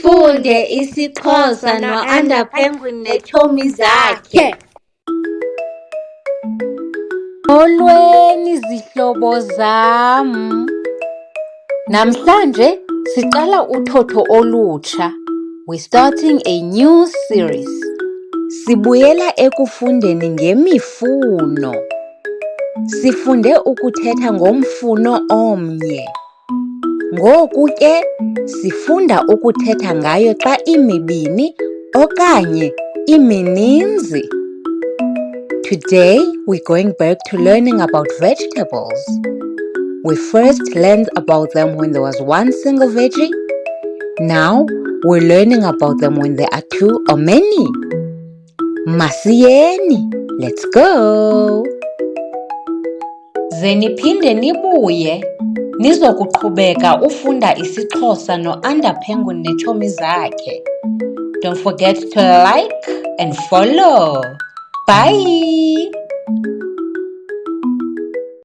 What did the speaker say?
sifunde isiXhosa no-Under Penguin neetshomi zakhe. Molweni zihlobo zam. Namhlanje siqala uthotho olutsha. We're starting a new series. Sibuyela ekufundeni ngemifuno. Sifunde ukuthetha ngomfuno omnye. Ngoku ke sifunda ukuthetha ngayo xa imibini okanye imininzi. Today we're going back to learning about vegetables. We first learned about them when there was one single veggie. Now we're learning about them when there are two or many. Masiyeni, let's go! Ze niphinde nibuye nizokuqhubeka ufunda isiXhosa no-Under Penguin neetshomi zakhe. Don't forget to like and follow. Bye!